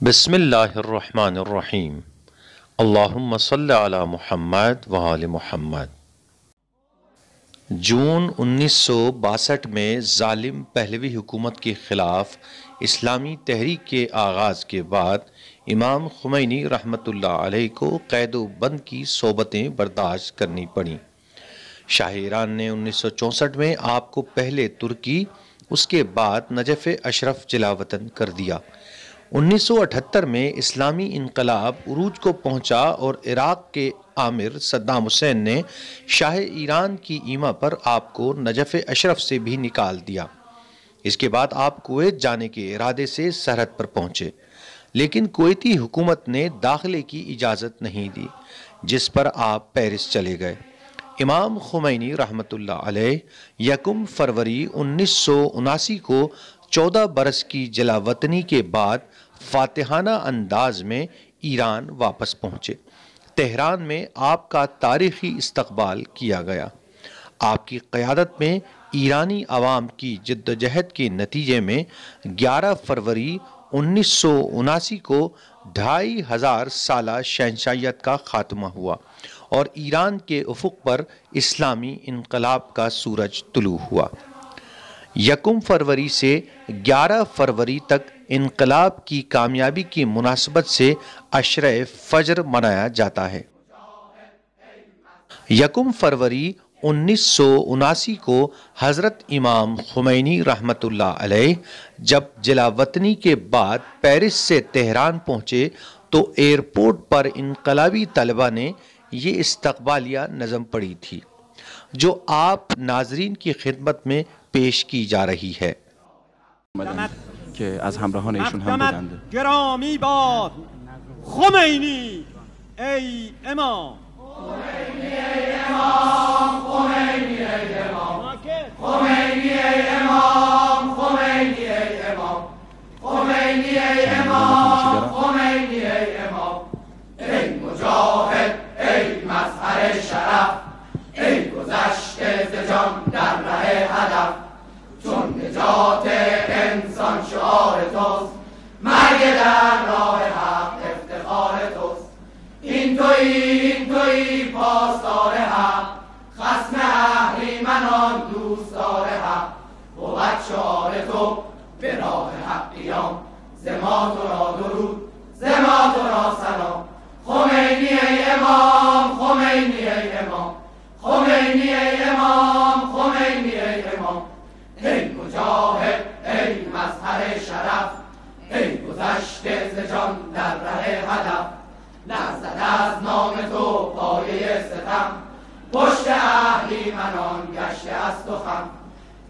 बिस्मिल्लाहिर्रहमानिर्रहीम। अल्लाहुम्मा सल्लि अला मुहम्मद व आले मुहम्मद। जून 1962 में जालिम पहलवी हुकूमत के ख़िलाफ़ इस्लामी तहरीक के आगाज़ के बाद इमाम खुमैनी रहमतुल्लाह अलैह को क़ैद बंद की सोबतें बर्दाश्त करनी पड़ीं। शाह ईरान ने 1964 में आपको पहले तुर्की, उसके बाद नजफ़ अशरफ जलावतन कर दिया। 1978 में इस्लामी इनकलाब उरूज को पहुंचा और इराक़ के आमिर सद्दाम हुसैन ने शाह ईरान की ईमा पर आपको नजफ़ अशरफ से भी निकाल दिया। इसके बाद आप कुवैत जाने के इरादे से सरहद पर पहुंचे, लेकिन कुवैती हुकूमत ने दाखिले की इजाज़त नहीं दी, जिस पर आप पेरिस चले गए। इमाम खुमैनी रहमतुल्लाह अलैह 1 फरवरी 1979 को 14 बरस की जलावतनी के बाद फातिहाना अंदाज में ईरान वापस पहुँचे। तेहरान में आपका तारीख़ी इस्तकबाल किया गया। आपकी क़यादत में ईरानी अवाम की जिद्दोजहद के नतीजे में 11 फरवरी 1979 को 2500 साला शहंशाहियत का खात्मा हुआ और ईरान के उफ़ुक़ पर इस्लामी इनकलाब का सूरज तुलू हुआ। 1 फरवरी से 11 फरवरी तक इनकलाब की कामयाबी की मुनासबत से अशरे फजर मनाया जाता है। 1 फरवरी 1979 को हज़रत इमाम खुमैनी रहमतुल्लाह अलैह जब जलावतनी के बाद पेरिस से तेहरान पहुँचे तो एयरपोर्ट पर इनकलाबी तलबा ने ये इस्तकबालिया नज़म पढ़ी थी, जो आप नाजरीन की खिदमत में पेश की जा रही है। که از همراهان ایشون هم بودند. گرامی باد خمینی ای امام، خمینی ای امام، خمینی ای امام، خمینی ای امام، خمینی ای امام، خمینی ای امام، خمینی ای امام، ای مجاهد، ای مظهر شرف، ای گذشته ز جان در ره هدف، چون نجات انسان شعار توست، مرگ در راه حق افتخار توست. این تویی پاسدار حق، خصم اهریمنان دوستدار حق، بود شعار تو به راه حق قیام، ز ما تو را درود، ز ما تو را سلام. خمینی ای امام، خمینی ای امام، خمینی ای امام، خمینی ای امام، ای مجاهد، ای مظهر شرف، ای گذشته ز جان در ره هدف، لرزد از نام تو پایه ستم، پشت اهریمنان گشته است و خم.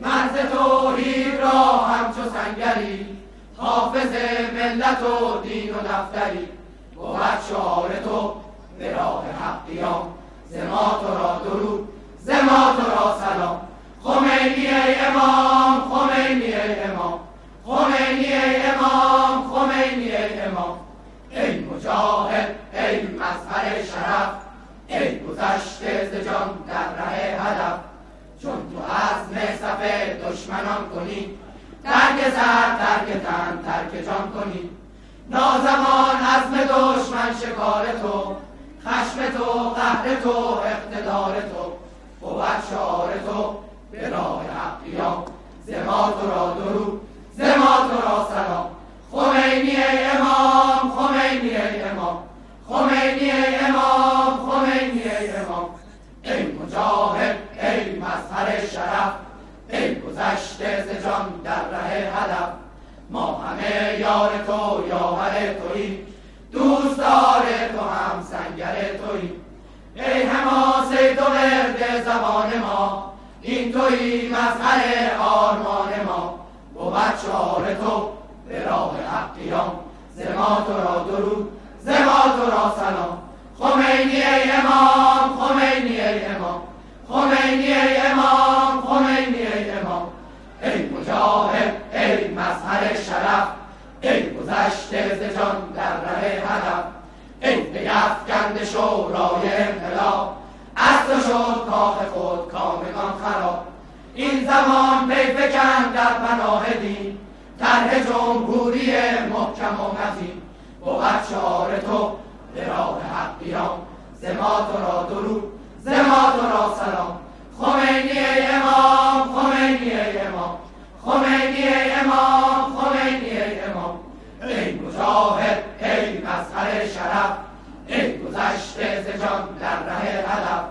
مرز توحید را همچو سنگری، حافظ ملت و دین و دفتری، بود شعار تو به راه حق قیام، ز ما تو را درود، ز ما تو را سلام. خمینی ای امام، خمینی ای امام، خمینی ای امام، خمینی ای امام، ای مجاهد، ای مظهر شرف، ای گذشته ز جان در ره هدف، چون تو عزم صف دشمنان کنی، ترک سر، ترک تن، ترک جان کنی. نازمان عزم دشمن شکار تو، خشم تو، قهر تو، اقتدار تو، بود شعار تو به راه حق قیام، ز ما تو را درود، ز ما تو را سلام. خمینی ای امام، خمینی ای امام، خمینی ای امام، خمینی ای امام، ای مجاهد، ای مظهر شرف، ای گذشته ز جان در ره هدف. ما همه یار تو، یاور تویی، دوستدار تو، هم سنگر تویی، ای حماسه تو ورد زبان ما، این تویی مظهر آرمان ما، بود شعار تو به راه حق قیام، ز ما تو را درود، ز ما تو را سلام. خمینی ای امام، خمینی ای امام، خمینی ای امام، خمینی ای امام، ای مجاهد، ای مظهر شرف، ای گذشته ز جان در ره هدف، ای بیفکنده شورای انقلاب، از تو شد کاخ خود کامگان خراب. این زمان پی فکن در پناه دین، طرح جمهوری محکم و متین، بود شعار تو به راه حقیان. ز ما تو را درود، ز ما تو را سلام. خمینی ای امام، خمینی ای امام، خمینی ای امام، خمینی ای امام. ای مجاهد، ای مظهر شرف، ای گذشته ز جان در ره هدف.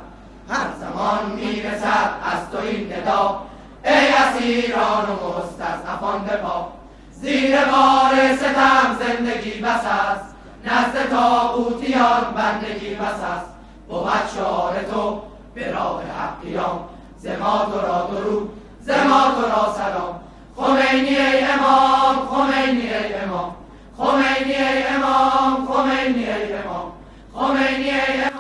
هر زمان میرسد از تو این ندا، ای اسیران و مستضعفان بپا. زیر بار ستم زندگی بس است، نزد طاغوتیان بندگی بس است. بود شعار تو به راه حقیان. ز ما تو را درود، ز ما تو را سلام. خمینی ای امام، خمینی ای امام، خمینی ای امام، خمینی ای امام، خمینی ای امام.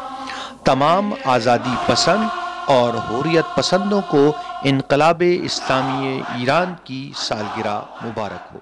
तमाम आज़ादी पसंद और हुर्रियत पसंदों को इनकलाब इस्लामी ईरान की सालगिरह मुबारक हो।